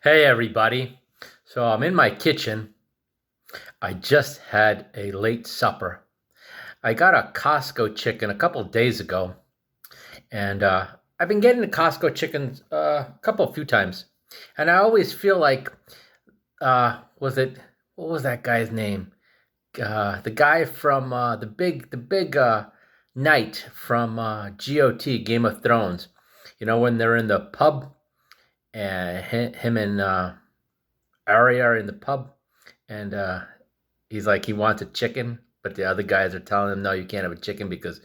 Hey everybody. So I'm in my kitchen. I just had a late supper. I got a Costco chicken a couple of days ago, and I've been getting the Costco chicken a few times, and I always feel like was it what was that guy's name? The guy from the big knight from GOT Game of Thrones. You know when they're in the pub and him and Arya are in the pub and he's like he wants a chicken, but the other guys are telling him no, you can't have a chicken because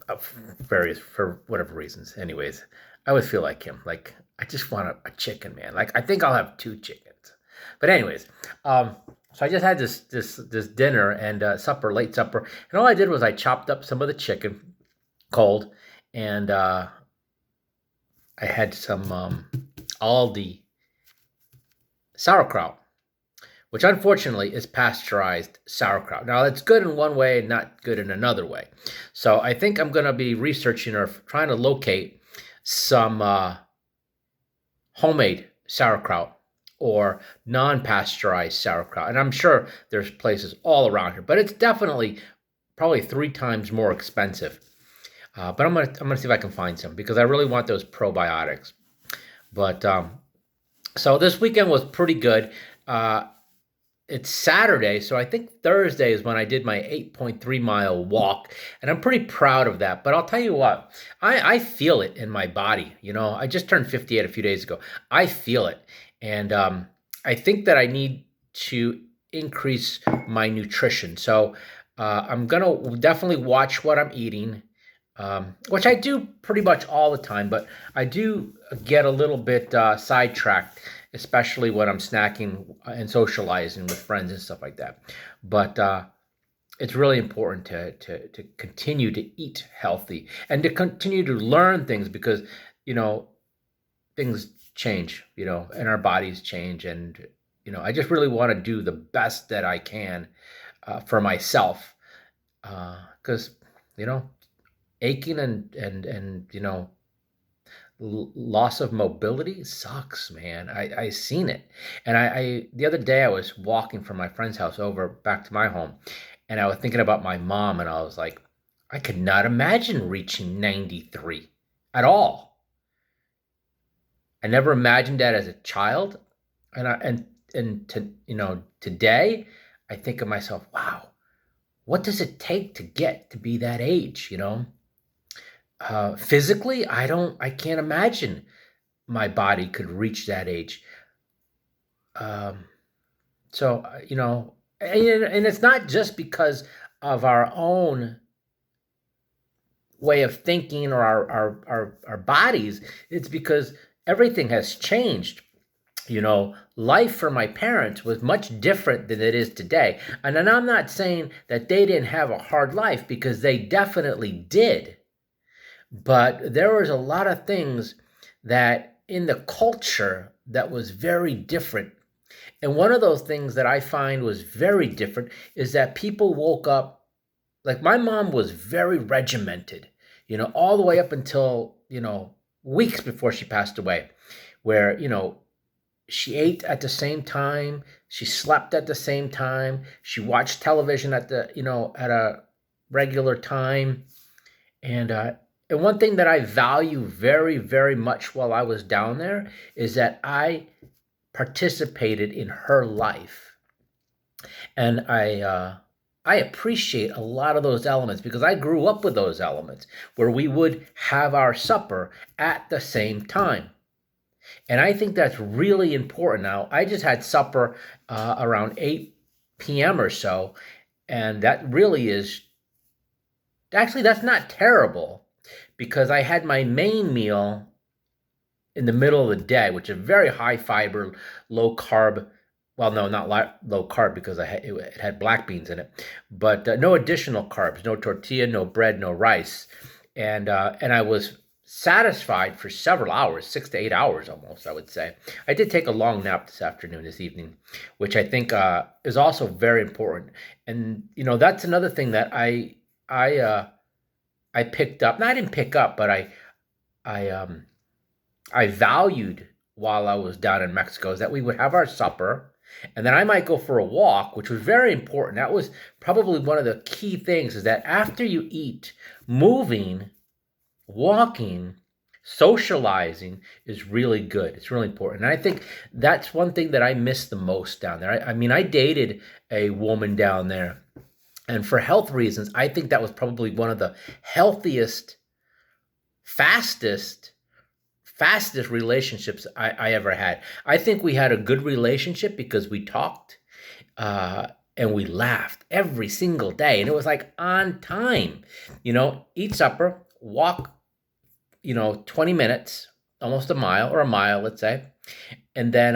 of various for whatever reasons. Anyways, I always feel like him. Like I just want a chicken, man. Like I think I'll have two chickens. But anyways, so I just had this dinner and supper, late supper, and all I did was I chopped up some of the chicken cold, and I had some Aldi sauerkraut, which unfortunately is pasteurized sauerkraut. Now, it's good in one way and not good in another way. So I think I'm going to be researching or trying to locate some homemade sauerkraut or non-pasteurized sauerkraut. And I'm sure there's places all around here, but it's definitely probably three times more expensive. But I'm gonna see if I can find some because I really want those probiotics. But so this weekend was pretty good. Uh, it's Saturday, so I think Thursday is when I did my 8.3 mile walk, and I'm pretty proud of that. But I'll tell you what, I feel it in my body. You know, I just turned 58 a few days ago. I feel it, and I think that I need to increase my nutrition. So I'm gonna definitely watch what I'm eating. Which I do pretty much all the time, but I do get a little bit sidetracked, especially when I'm snacking and socializing with friends and stuff like that. But it's really important to continue to eat healthy and to continue to learn things because you know things change, and our bodies change, and I just really want to do the best that I can for myself because you know aching and loss of mobility sucks, man. I seen it, and I the other day I was walking from my friend's house over back to my home, and I was thinking about my mom, and I was like, I could not imagine reaching 93 at all. I never imagined that as a child, and today I think of myself, wow, what does it take to get to be that age? Physically, I can't imagine my body could reach that age. Um, and it's not just because of our own way of thinking or our bodies. It's because everything has changed. Life for my parents was much different than it is today. And then I'm not saying that they didn't have a hard life because they definitely did. But there was a lot of things that in the culture that was very different. And one of those things that I find was very different is that people woke up, like my mom was very regimented, all the way up until, weeks before she passed away, where, she ate at the same time, she slept at the same time, she watched television at a regular time. And and one thing that I value very, very much while I was down there is that I participated in her life, and I appreciate a lot of those elements because I grew up with those elements where we would have our supper at the same time. And I think that's really important. Now, I just had supper around 8 p.m. or so, and that really is actually, that's not terrible because I had my main meal in the middle of the day, which is very high fiber, low carb. Well, no, not low carb because it had black beans in it, but no additional carbs, no tortilla, no bread, no rice, and I was satisfied for several hours, 6 to 8 hours almost, I would say. I did take a long nap this evening, which I think is also very important. And that's another thing that I I picked up. No, I didn't pick up, but I valued while I was down in Mexico is that we would have our supper, and then I might go for a walk, which was very important. That was probably one of the key things, is that after you eat, moving, walking, socializing is really good. It's really important. And I think that's one thing that I miss the most down there. I mean, I dated a woman down there, and for health reasons, I think that was probably one of the healthiest, fastest, fastest relationships I ever had. I think we had a good relationship because we talked, and we laughed every single day. And it was like on time, eat supper, walk, 20 minutes, almost a mile or a mile, let's say, and then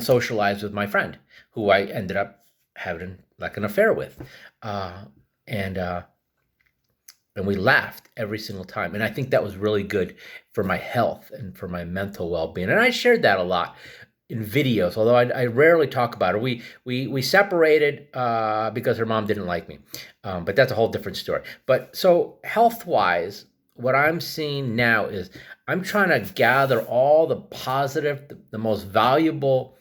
socialize with my friend who I ended up having like an affair with. And and we laughed every single time. And I think that was really good for my health and for my mental well-being. And I shared that a lot in videos, although I rarely talk about it. We separated because her mom didn't like me, but that's a whole different story. But so health-wise, what I'm seeing now is I'm trying to gather all the positive, the most valuable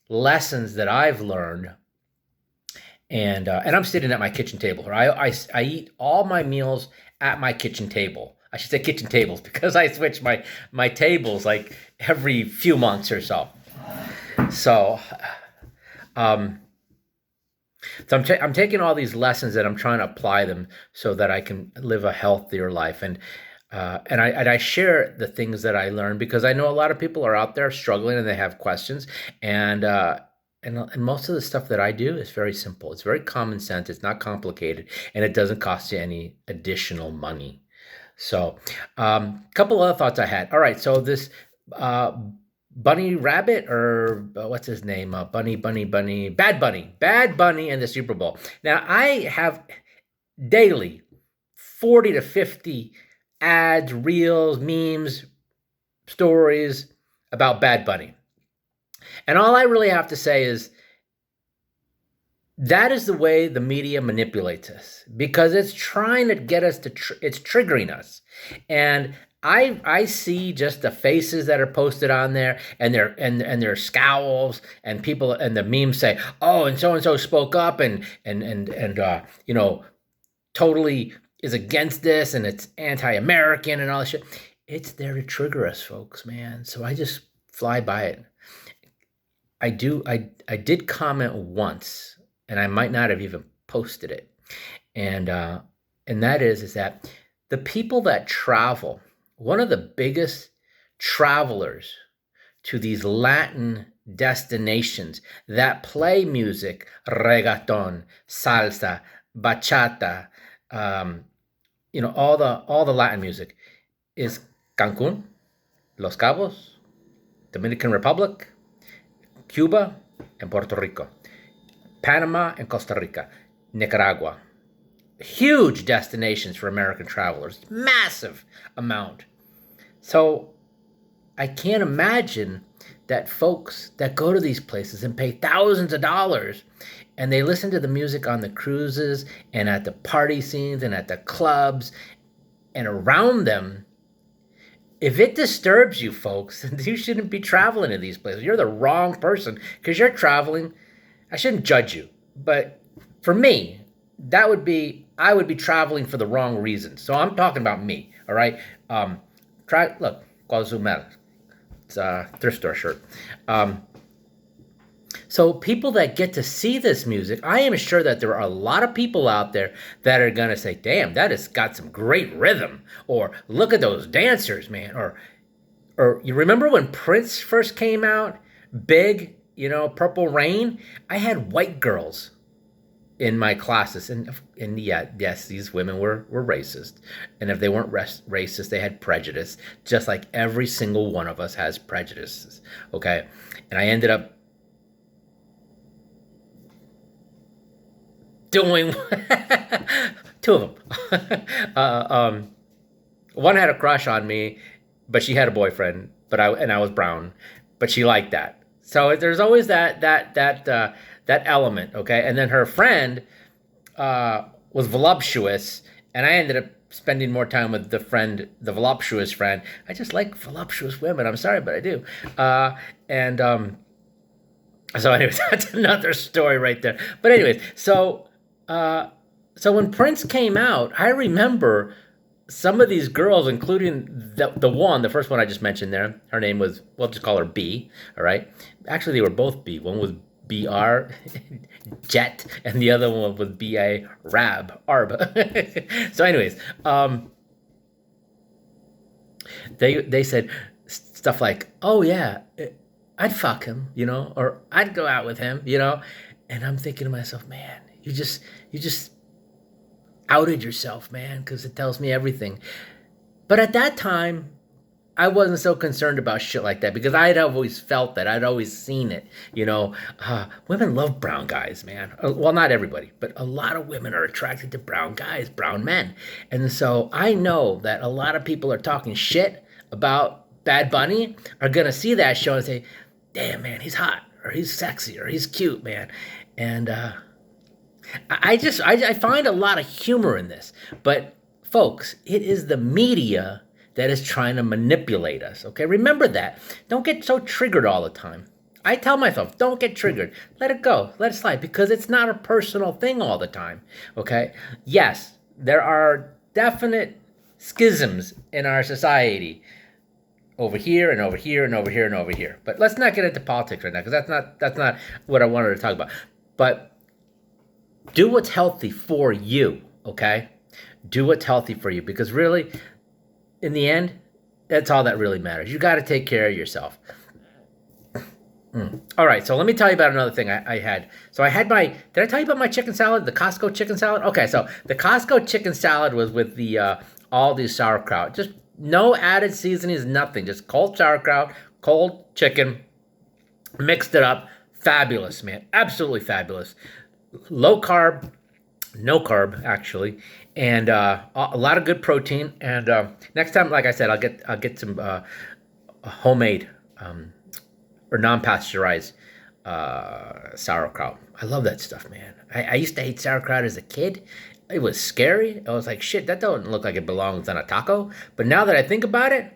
lessons that I've learned, and I'm sitting at my kitchen table. I eat all my meals at my kitchen table. I should say kitchen tables because I switch my tables like every few months or so. So, um, I'm taking all these lessons and I'm trying to apply them so that I can live a healthier life. And I share the things that I learned because I know a lot of people are out there struggling and they have questions. And most of the stuff that I do is very simple. It's very common sense. It's not complicated, and it doesn't cost you any additional money. So, a couple other thoughts I had. All right, so this uh, Bunny Rabbit, or what's his name? Bad Bunny, and the Super Bowl. Now, I have daily 40 to 50 ads, reels, memes, stories about Bad Bunny. And all I really have to say is that is the way the media manipulates us because it's trying to get us to, it's triggering us. And I see just the faces that are posted on there and their scowls, and people, and the memes say, oh, and so spoke up and totally is against this and it's anti-American and all this shit. It's there to trigger us, folks, man. So I just fly by it. I did comment once, and I might not have even posted it, and that is that the people that travel, one of the biggest travelers to these Latin destinations that play music, reggaeton, salsa, bachata, all the Latin music, is Cancun, Los Cabos, Dominican Republic, Cuba, and Puerto Rico, Panama and Costa Rica, Nicaragua. Huge destinations for American travelers, massive amount. So I can't imagine that folks that go to these places and pay thousands of dollars and they listen to the music on the cruises and at the party scenes and at the clubs and around them. If it disturbs you, folks, then you shouldn't be traveling to these places. You're the wrong person because you're traveling. I shouldn't judge you, but for me, I would be traveling for the wrong reasons. So I'm talking about me, all right? Look, Cozumel. It's a thrift store shirt. So people that get to see this music, I am sure that there are a lot of people out there that are going to say, damn, that has got some great rhythm. Or look at those dancers, man. Or you remember when Prince first came out? Big, Purple Rain? I had white girls in my classes. And yeah, yes, these women were racist. And if they weren't racist, they had prejudice. Just like every single one of us has prejudices. Okay? And I ended up doing two of them. One had a crush on me, but she had a boyfriend. I was brown, but she liked that. So there's always that element, okay. And then her friend was voluptuous, and I ended up spending more time with the voluptuous friend. I just like voluptuous women. I'm sorry, but I do. And So anyways, that's another story right there. But anyways, so when Prince came out, I remember some of these girls, including the first one I just mentioned there. Her name was, we'll just call her B. All right. Actually, they were both B. One was BR, Jet, and the other one was BA, Arb. So anyways, they said stuff like, "Oh yeah, I'd fuck him," or "I'd go out with him," and I'm thinking to myself, man, you just outed yourself, man, because it tells me everything. But at that time, I wasn't so concerned about shit like that because I'd always felt that. I'd always seen it. Women love brown guys, man. Well, not everybody, but a lot of women are attracted to brown guys, brown men. And so I know that a lot of people are talking shit about Bad Bunny are going to see that show and say, damn, man, he's hot, or he's sexy, or he's cute, man. And I find a lot of humor in this. But folks, it is the media that is trying to manipulate us, okay? Remember that. Don't get so triggered all the time. I tell myself, don't get triggered. Let it go. Let it slide, because it's not a personal thing all the time, okay? Yes, there are definite schisms in our society over here and over here and over here and over here. But let's not get into politics right now, because that's not what I wanted to talk about. But do what's healthy for you, okay? Do what's healthy for you, because really, in the end, that's all that really matters. You got to take care of yourself. All right, so let me tell you about another thing I had. So I had did I tell you about my chicken salad, the Costco chicken salad? Okay, so the Costco chicken salad was with the Aldi sauerkraut. Just no added seasonings, nothing. Just cold sauerkraut, cold chicken, mixed it up. Fabulous, man. Absolutely fabulous. Low carb, no carb, actually. And a lot of good protein. And next time, like I said, I'll get some homemade or non-pasteurized sauerkraut. I love that stuff, man. I used to hate sauerkraut as a kid. It was scary. I was like, shit, that doesn't look like it belongs on a taco. But now that I think about it,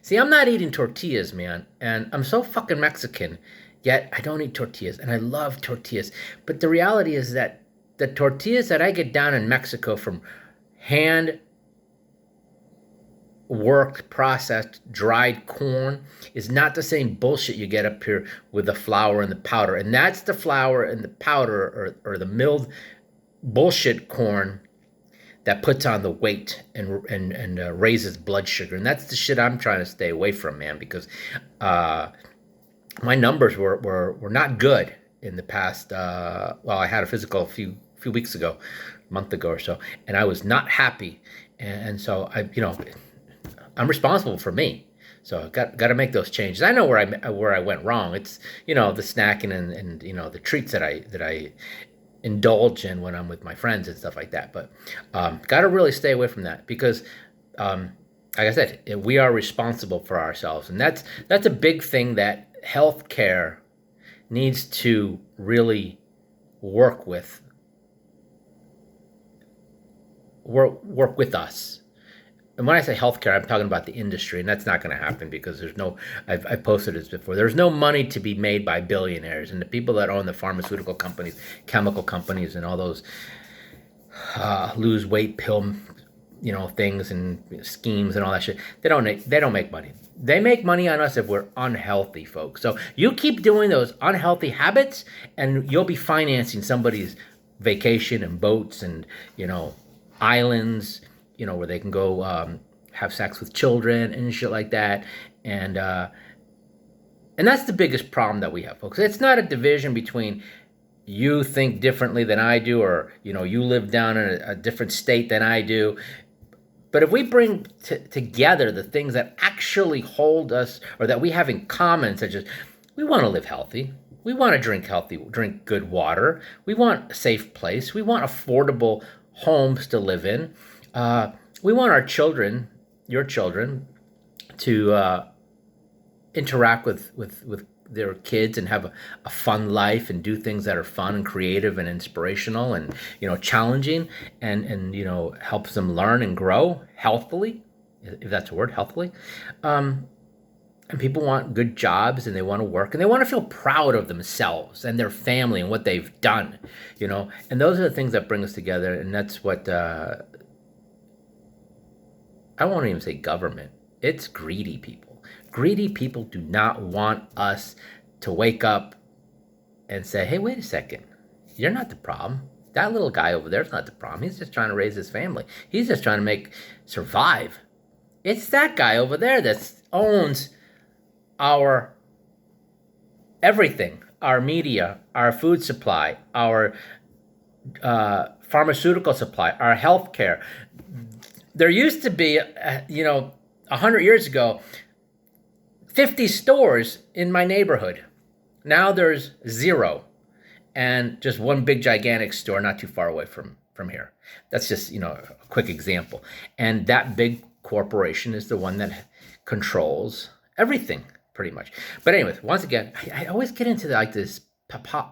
see, I'm not eating tortillas, man. And I'm so fucking Mexican, yet I don't eat tortillas. And I love tortillas. But the reality is that the tortillas that I get down in Mexico from hand worked, processed, dried corn is not the same bullshit you get up here with the flour and the powder. And that's the flour and the powder or the milled bullshit corn that puts on the weight and raises blood sugar. And that's the shit I'm trying to stay away from, man, because my numbers were not good in the past. Well, I had a physical a few weeks ago, a month ago or so, and I was not happy. And so I'm responsible for me. So got to make those changes. I know where I went wrong. It's the snacking and the treats that I indulge in when I'm with my friends and stuff like that. But got to really stay away from that, because like I said, we are responsible for ourselves, and that's a big thing that healthcare needs to really work with us. And when I say healthcare, I'm talking about the industry, and that's not going to happen because I've posted this before. There's no money to be made by billionaires and the people that own the pharmaceutical companies, chemical companies, and all those lose weight pill, things and schemes and all that shit. They don't make money. They make money on us if we're unhealthy, folks. So you keep doing those unhealthy habits, and you'll be financing somebody's vacation and boats and islands, where they can go have sex with children and shit like that. And that's the biggest problem that we have, folks. It's not a division between you think differently than I do, or, you live down in a different state than I do. But if we bring together the things that actually hold us, or that we have in common, such as we want to live healthy, we want to drink good water, we want a safe place, we want affordable homes to live in, we want our children, your children, to interact with their kids and have a fun life and do things that are fun and creative and inspirational and challenging, and helps them learn and grow healthily, if that's a word, healthily. Um, and people want good jobs, and they want to work, and they want to feel proud of themselves and their family and what they've done, and those are the things that bring us together. And that's what I won't even say government. It's greedy people. Greedy people do not want us to wake up and say, hey, wait a second. You're not the problem. That little guy over there is not the problem. He's just trying to raise his family. He's just trying to survive. It's that guy over there that owns our everything, our media, our food supply, our pharmaceutical supply, our health care. There used to be, 100 years ago, 50 stores in my neighborhood. Now there's 0, and just one big gigantic store not too far away from here. That's just, a quick example. And that big corporation is the one that controls everything, pretty much. But anyways, once again, I always get into this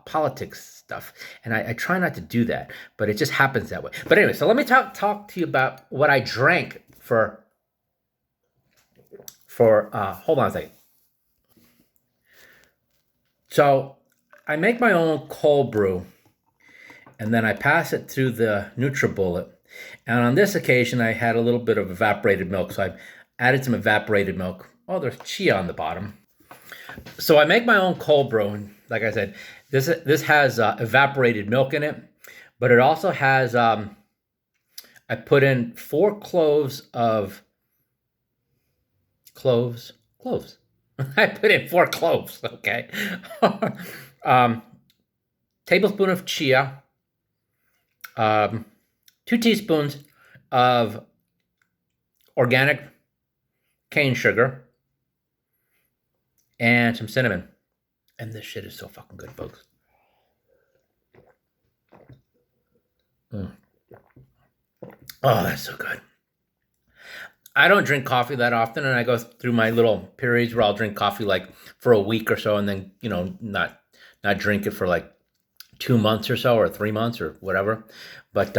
politics stuff, and I try not to do that, but it just happens that way. But anyway, so let me talk to you about what I drank for hold on a second. So I make my own cold brew, and then I pass it through the NutriBullet. And on this occasion, I had a little bit of evaporated milk, so I added some evaporated milk. Oh, there's chia on the bottom. So I make my own cold brew, and like I said, this has evaporated milk in it, but it also has, I put in 4 cloves of cloves. I put in 4 cloves, okay? Tablespoon of chia, 2 teaspoons of organic cane sugar, and some cinnamon. And this shit is so fucking good, folks. Oh, that's so good. I don't drink coffee that often, and I go through my little periods where I'll drink coffee like for a week or so, and then not drink it for like 2 months or so, or 3 months or whatever. But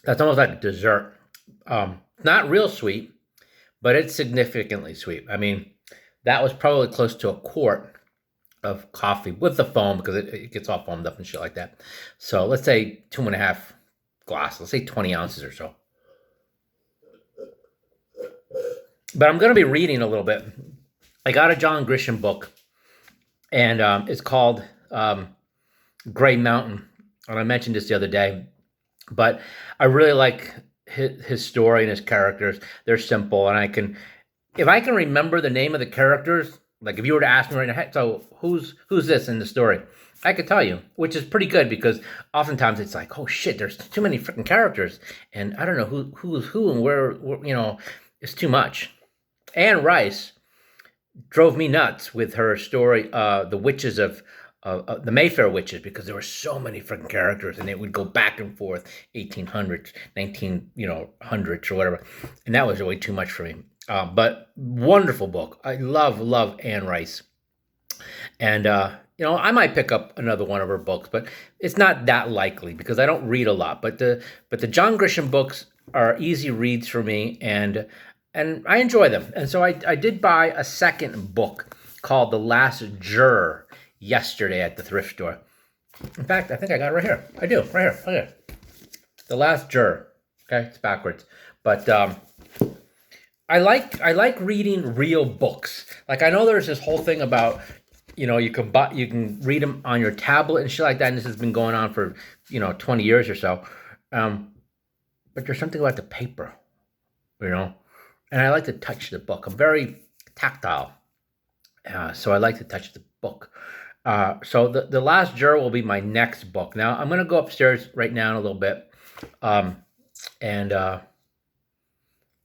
that's almost like dessert. Not real sweet, but it's significantly sweet. I mean, that was probably close to a quart of coffee with the foam, because it gets all foamed up and shit like that. So let's say 2.5 glasses. Let's say 20 ounces or so. But I'm going to be reading a little bit. I got a John Grisham book, and it's called Gray Mountain. And I mentioned this the other day, but I really like his story and his characters. They're simple, and if I can remember the name of the characters, like if you were to ask me right now, hey, so who's this in the story, I could tell you, which is pretty good, because oftentimes it's like, oh shit, there's too many freaking characters, and I don't know who's who and where, it's too much. Anne Rice drove me nuts with her story, The Witches of the Mayfair Witches, because there were so many freaking characters, and it would go back and forth, 1800s, 1900s, or whatever, and that was really too much for me. But wonderful book. I love Anne Rice, and I might pick up another one of her books, but it's not that likely because I don't read a lot. But the John Grisham books are easy reads for me, and I enjoy them. And so I did buy a second book called The Last Juror yesterday at the thrift store. In fact, I think I got it right here. I do, right here. Okay. The Last Juror. Okay, it's backwards. But I like reading real books. Like, I know there's this whole thing about, you can read them on your tablet and shit like that, and this has been going on for 20 years or so. But there's something about the paper, and I like to touch the book. I'm very tactile, so I like to touch the book. So the Last Juror will be my next book. Now I'm going to go upstairs right now in a little bit, and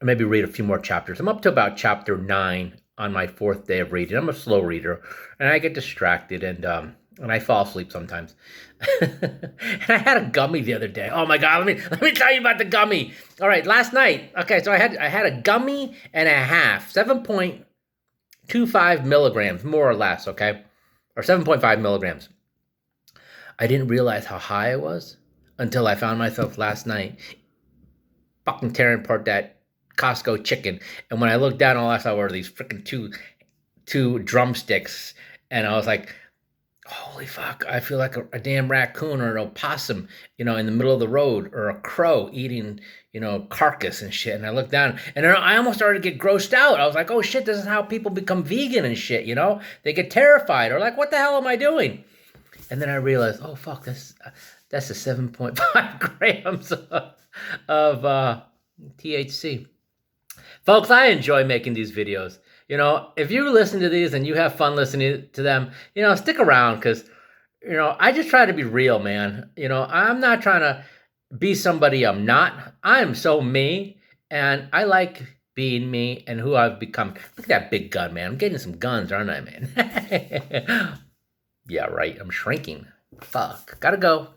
maybe read a few more chapters. I'm up to about chapter 9 on my 4th day of reading. I'm a slow reader, and I get distracted, and and I fall asleep sometimes. And I had a gummy the other day. Oh my god, let me tell you about the gummy. All right, last night. Okay, so I had a gummy and a half, 7.25 milligrams, more or less. Okay, or 7.5 milligrams. I didn't realize how high I was until I found myself last night fucking tearing apart that Costco chicken. And when I looked down, all I saw were these freaking two drumsticks, and I was like, holy fuck, I feel like a damn raccoon or an opossum, in the middle of the road, or a crow eating, carcass and shit. And I looked down, and then I almost started to get grossed out. I was like, oh shit, this is how people become vegan and shit, They get terrified, or like, what the hell am I doing? And then I realized, oh fuck, that's a 7.5 grams of THC. Folks, I enjoy making these videos. If you listen to these and you have fun listening to them, stick around, because, I just try to be real, man. I'm not trying to be somebody I'm not. I'm so me, and I like being me and who I've become. Look at that big gun, man. I'm getting some guns, aren't I, man? Yeah, right. I'm shrinking. Fuck. Gotta go.